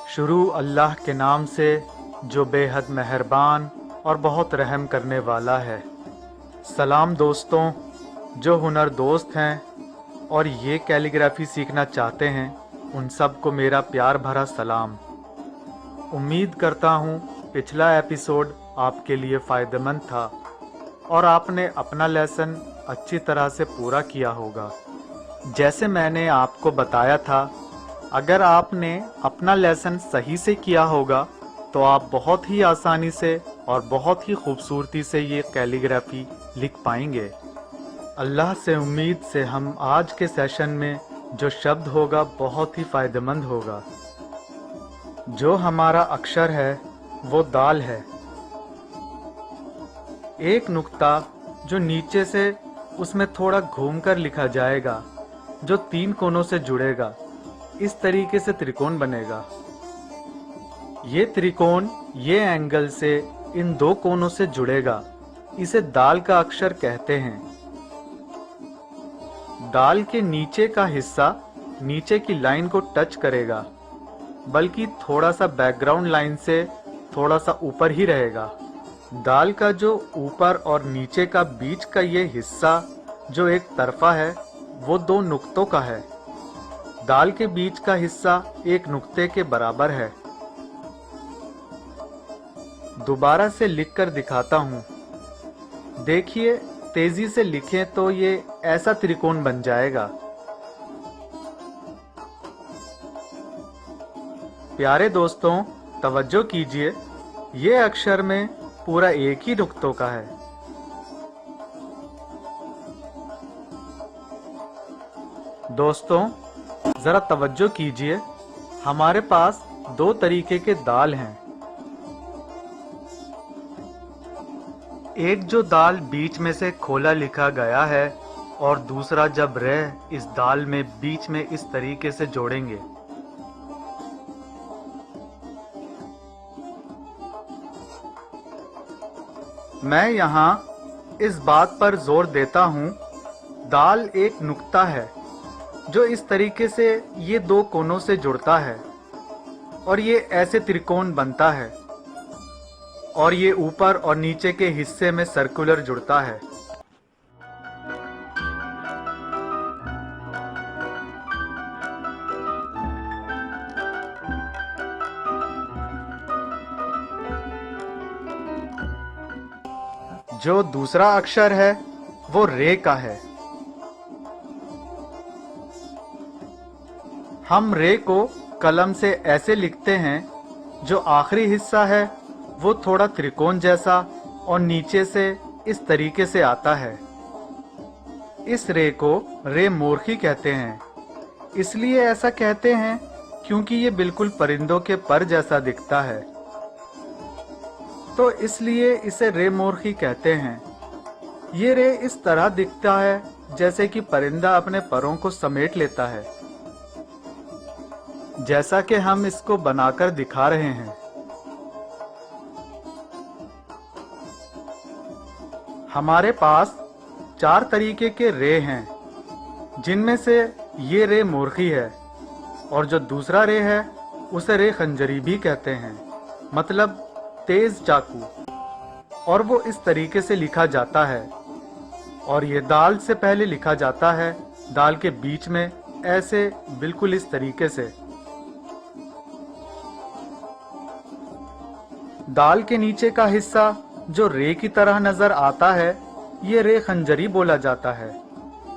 शुरू अल्लाह के नाम से जो बेहद मेहरबान और बहुत रहम करने वाला है। सलाम दोस्तों, जो हुनर दोस्त हैं और ये कैलीग्राफी सीखना चाहते हैं, उन सब को मेरा प्यार भरा सलाम। उम्मीद करता हूँ पिछला एपिसोड आपके लिए फ़ायदेमंद था और आपने अपना लेसन अच्छी तरह से पूरा किया होगा। जैसे मैंने आपको बताया था, अगर आपने अपना लेसन सही से किया होगा तो आप बहुत ही आसानी से और बहुत ही खूबसूरती से ये कैलीग्राफी लिख पाएंगे। अल्लाह से उम्मीद से हम आज के सेशन में जो शब्द होगा बहुत ही फ़ायदेमंद होगा। जो हमारा अक्षर है वो दाल है। एक नुक्ता जो नीचे से उसमें थोड़ा घूमकर लिखा जाएगा, जो 3 कोनों से जुड़ेगा, इस तरीके से त्रिकोण बनेगा। ये त्रिकोण ये एंगल से इन 2 कोनों से जुड़ेगा। इसे दाल का अक्षर कहते हैं। दाल के नीचे का हिस्सा नीचे की लाइन को टच करेगा, बल्कि थोड़ा सा बैकग्राउंड लाइन से थोड़ा सा ऊपर ही रहेगा। दाल का जो ऊपर और नीचे का बीच का ये हिस्सा जो एक तरफा है, वो 2 नुक्तों का है। दाल के बीच का हिस्सा एक नुक्ते के बराबर है। दोबारा से लिखकर दिखाता हूँ। देखिए, तेजी से लिखें तो ये ऐसा त्रिकोण बन जाएगा। प्यारे दोस्तों, तवज्जो कीजिए, ये अक्षर में पूरा एक ही नुक्तों का है। दोस्तों, जरा तवज्जो कीजिए, हमारे पास 2 तरीके के दाल हैं। एक जो दाल बीच में से खोला लिखा गया है और दूसरा जब रह इस दाल में बीच में इस तरीके से जोड़ेंगे। मैं यहाँ इस बात पर जोर देता हूँ, दाल एक नुक्ता है जो इस तरीके से ये 2 कोनों से जुड़ता है और ये ऐसे त्रिकोण बनता है और ये ऊपर और नीचे के हिस्से में सर्कुलर जुड़ता है। जो दूसरा अक्षर है वो रे का है। हम रे को कलम से ऐसे लिखते हैं, जो आखिरी हिस्सा है वो थोड़ा त्रिकोण जैसा और नीचे से इस तरीके से आता है। इस रे को रे मोरखी कहते हैं। इसलिए ऐसा कहते हैं क्योंकि ये बिल्कुल परिंदों के पर जैसा दिखता है, तो इसलिए इसे रे मोरखी कहते हैं। ये रे इस तरह दिखता है जैसे कि परिंदा अपने परों को समेट लेता है, जैसा कि हम इसको बनाकर दिखा रहे हैं। हमारे पास 4 तरीके के रे हैं, जिनमें से ये रे मोरखी है और जो दूसरा रे है उसे रे खंजरी भी कहते हैं, मतलब तेज चाकू। और वो इस तरीके से लिखा जाता है और ये दाल से पहले लिखा जाता है, दाल के बीच में ऐसे बिल्कुल इस तरीके से। दाल के नीचे का हिस्सा जो रे की तरह नजर आता है, ये रे खंजरी बोला जाता है,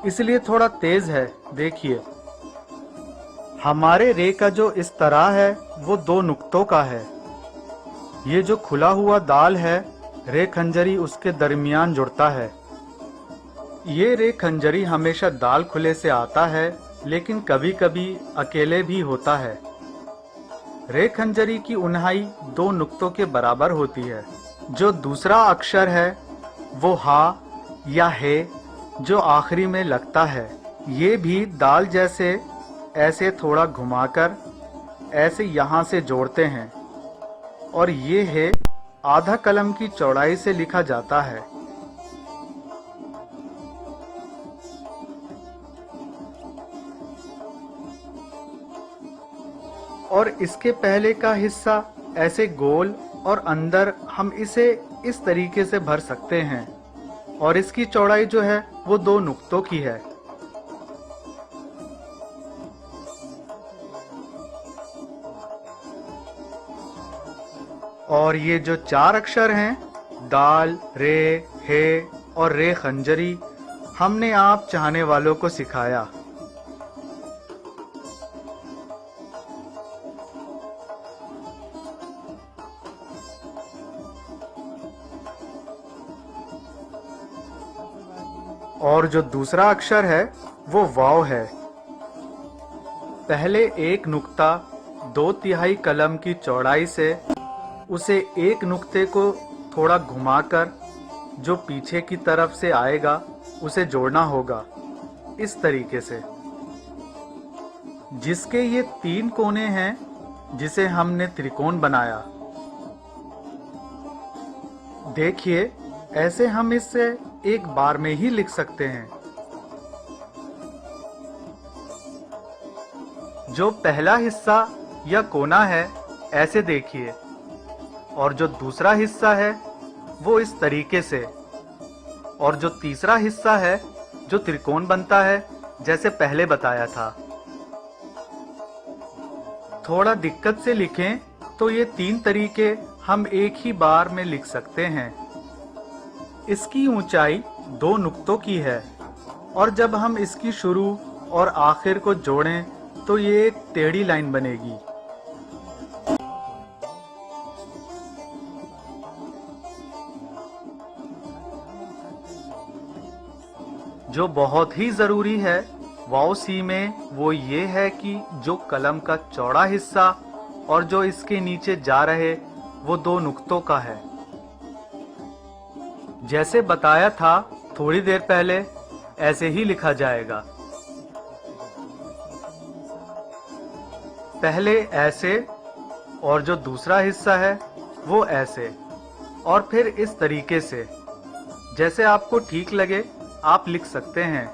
इसलिए थोड़ा तेज है। देखिए, हमारे रे का जो इस तरह है वो 2 नुक्तों का है। ये जो खुला हुआ दाल है, रे खंजरी उसके दरमियान जुड़ता है। ये रे खंजरी हमेशा दाल खुले से आता है, लेकिन कभी कभी अकेले भी होता है। रे खंजरी की उन्हाई 2 नुक्तों के बराबर होती है। जो दूसरा अक्षर है वो हा या हे जो आखिरी में लगता है, ये भी दाल जैसे ऐसे थोड़ा घुमाकर ऐसे यहाँ से जोड़ते हैं और ये है आधा कलम की चौड़ाई से लिखा जाता है। और इसके पहले का हिस्सा ऐसे गोल और अंदर हम इसे इस तरीके से भर सकते हैं और इसकी चौड़ाई जो है वो 2 नुक्तों की है। और ये जो 4 अक्षर हैं दाल, रे, हे और रे खंजरी हमने आप चाहने वालों को सिखाया। और जो दूसरा अक्षर है वो वाव है। पहले एक नुक्ता 2/3 कलम की चौड़ाई से उसे एक नुक्ते को थोड़ा घुमाकर जो पीछे की तरफ से आएगा उसे जोड़ना होगा इस तरीके से, जिसके ये 3 कोने हैं जिसे हमने त्रिकोण बनाया। देखिए ऐसे हम इसे एक बार में ही लिख सकते हैं। जो पहला हिस्सा या कोना है ऐसे देखिए, और जो दूसरा हिस्सा है वो इस तरीके से, और जो तीसरा हिस्सा है जो त्रिकोण बनता है जैसे पहले बताया था। थोड़ा दिक्कत से लिखें तो ये 3 तरीके हम एक ही बार में लिख सकते हैं। इसकी ऊंचाई 2 नुक्तों की है और जब हम इसकी शुरू और आखिर को जोड़ें तो ये एक टेढ़ी लाइन बनेगी। जो बहुत ही जरूरी है वाव सी में वो ये है कि जो कलम का चौड़ा हिस्सा और जो इसके नीचे जा रहे वो 2 नुक्तों का है। जैसे बताया था थोड़ी देर पहले ऐसे ही लिखा जाएगा। पहले ऐसे और जो दूसरा हिस्सा है वो ऐसे और फिर इस तरीके से। जैसे आपको ठीक लगे आप लिख सकते हैं।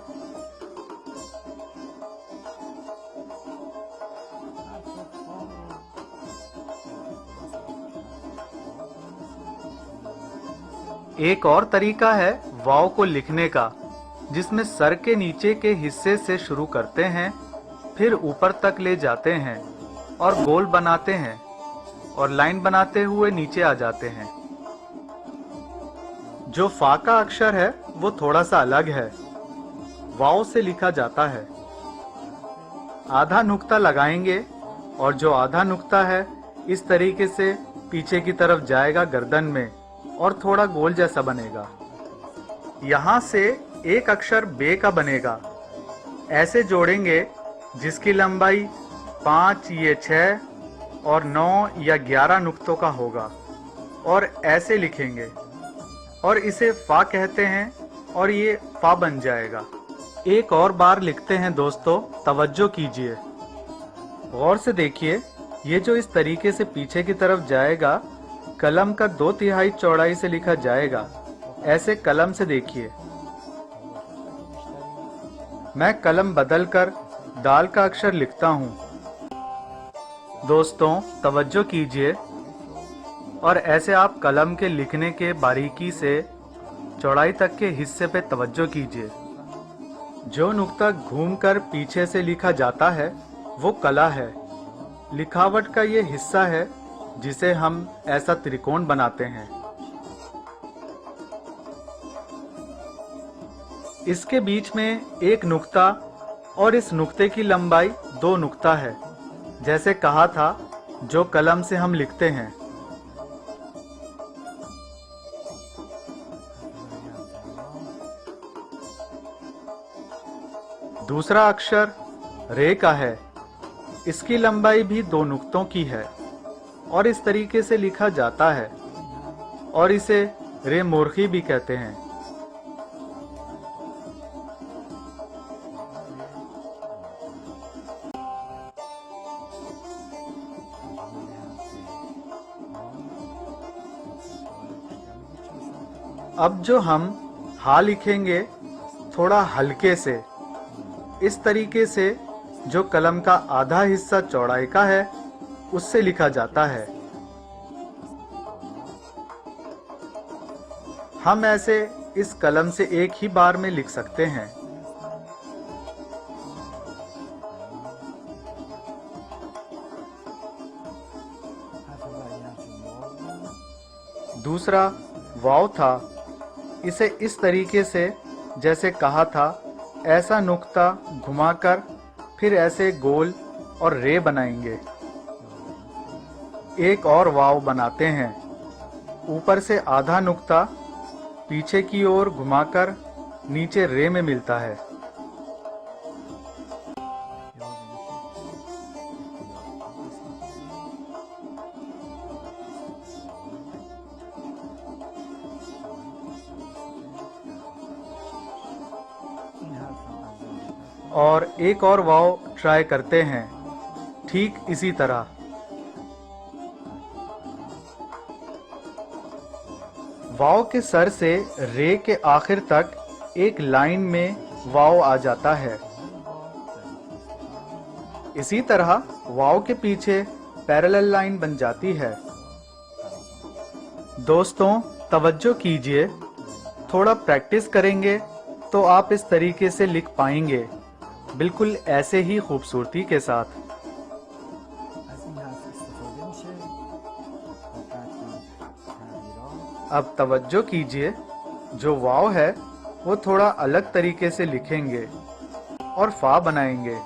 एक और तरीका है वाव को लिखने का, जिसमें सर के नीचे के हिस्से से शुरू करते हैं, फिर ऊपर तक ले जाते हैं और गोल बनाते हैं और लाइन बनाते हुए नीचे आ जाते हैं। जो फा का अक्षर है वो थोड़ा सा अलग है, वाव से लिखा जाता है। आधा नुक्ता लगाएंगे और जो आधा नुक्ता है इस तरीके से पीछे की तरफ जाएगा गर्दन में और थोड़ा गोल जैसा बनेगा। यहाँ से एक अक्षर बे का बनेगा। ऐसे जोड़ेंगे जिसकी लंबाई 5 या 6 और 9 या 11 नुक्तों का होगा और ऐसे लिखेंगे और इसे फा कहते हैं और ये फा बन जाएगा। एक और बार लिखते हैं दोस्तों, तवज्जो कीजिए, गौर से देखिए। ये जो इस तरीके से पीछे की तरफ जाएगा कलम का 2/3 चौड़ाई से लिखा जाएगा। ऐसे कलम से देखिए। मैं कलम बदलकर दाल का अक्षर लिखता हूँ। दोस्तों तवज्जो कीजिए और ऐसे आप कलम के लिखने के बारीकी से चौड़ाई तक के हिस्से पे तवज्जो कीजिए। जो नुक्ता घूमकर पीछे से लिखा जाता है वो कला है, लिखावट का ये हिस्सा है जिसे हम ऐसा त्रिकोण बनाते हैं। इसके बीच में एक नुक्ता और इस नुक्ते की लंबाई 2 नुक्ता है, जैसे कहा था जो कलम से हम लिखते हैं। दूसरा अक्षर रे का है। इसकी लंबाई भी 2 नुक्तों की है और इस तरीके से लिखा जाता है और इसे रे मोरखी भी कहते हैं। अब जो हम हा लिखेंगे थोड़ा हल्के से, इस तरीके से जो कलम का आधा हिस्सा चौड़ाई का है उससे लिखा जाता है। हम ऐसे इस कलम से एक ही बार में लिख सकते हैं। दूसरा वाव था। इसे इस तरीके से जैसे कहा था ऐसा नुक्ता घुमाकर फिर ऐसे गोल और रे बनाएंगे। एक और वाव बनाते हैं। ऊपर से आधा नुक्ता पीछे की ओर घुमाकर नीचे रे में मिलता है। और एक और वाव ट्राई करते हैं ठीक इसी तरह। वाव के सर से रे के आखिर तक एक लाइन में वाव आ जाता है। इसी तरह वाव के पीछे पैरेलल लाइन बन जाती है। दोस्तों तवज्जो कीजिए, थोड़ा प्रैक्टिस करेंगे तो आप इस तरीके से लिख पाएंगे, बिल्कुल ऐसे ही खूबसूरती के साथ। अब तवज्जो कीजिए, जो वाव है वो थोड़ा अलग तरीके से लिखेंगे और फा बनाएंगे।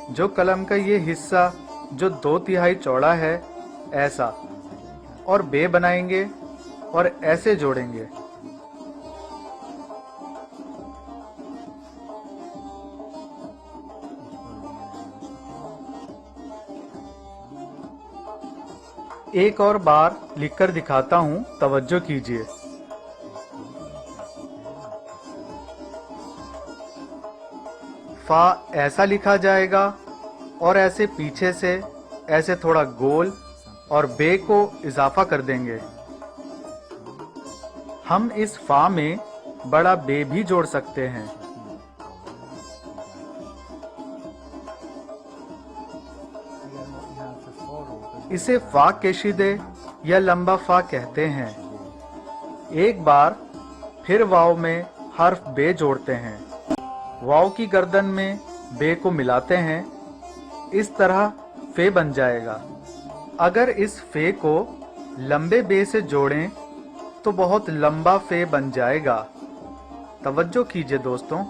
जो कलम का ये हिस्सा जो 2/3 चौड़ा है ऐसा, और बे बनाएंगे और ऐसे जोड़ेंगे। एक और बार लिखकर दिखाता हूं, तवज्जो कीजिए। फा ऐसा लिखा जाएगा और ऐसे पीछे से ऐसे थोड़ा गोल और बे को इजाफा कर देंगे। हम इस फा में बड़ा बे भी जोड़ सकते हैं। इसे फा केशिदे या लंबा फा कहते हैं। एक बार फिर वाव में हर्फ बे जोड़ते हैं। वाव की गर्दन में बे को मिलाते हैं। इस तरह फे बन जाएगा। अगर इस फे को लंबे बे से जोड़ें तो बहुत लंबा फे बन जाएगा। तवज्जो कीजिए दोस्तों।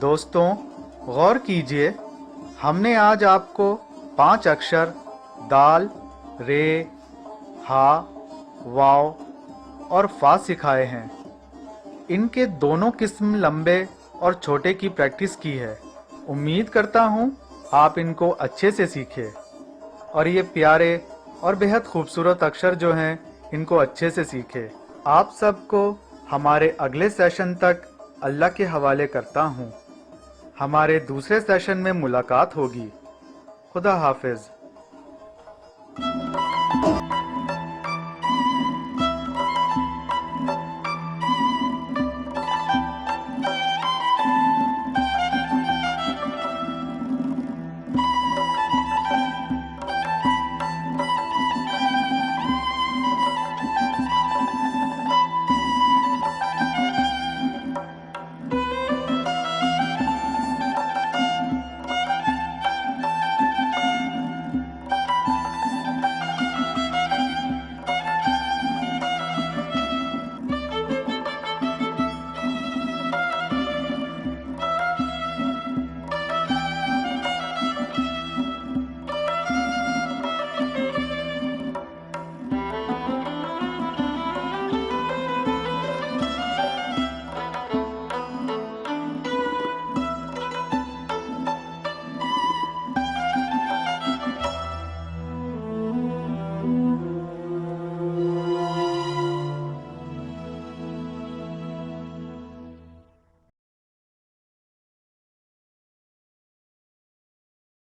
दोस्तों गौर कीजिए, हमने आज आपको 5 अक्षर दाल, रे, हा, वाव और फा सिखाए हैं। इनके दोनों किस्म लंबे और छोटे की प्रैक्टिस की है। उम्मीद करता हूँ आप इनको अच्छे से सीखें और ये प्यारे और बेहद खूबसूरत अक्षर जो हैं इनको अच्छे से सीखें। आप सबको हमारे अगले सेशन तक अल्लाह के हवाले करता हूँ। हमारे दूसरे सेशन में मुलाकात होगी। खुदा हाफिज।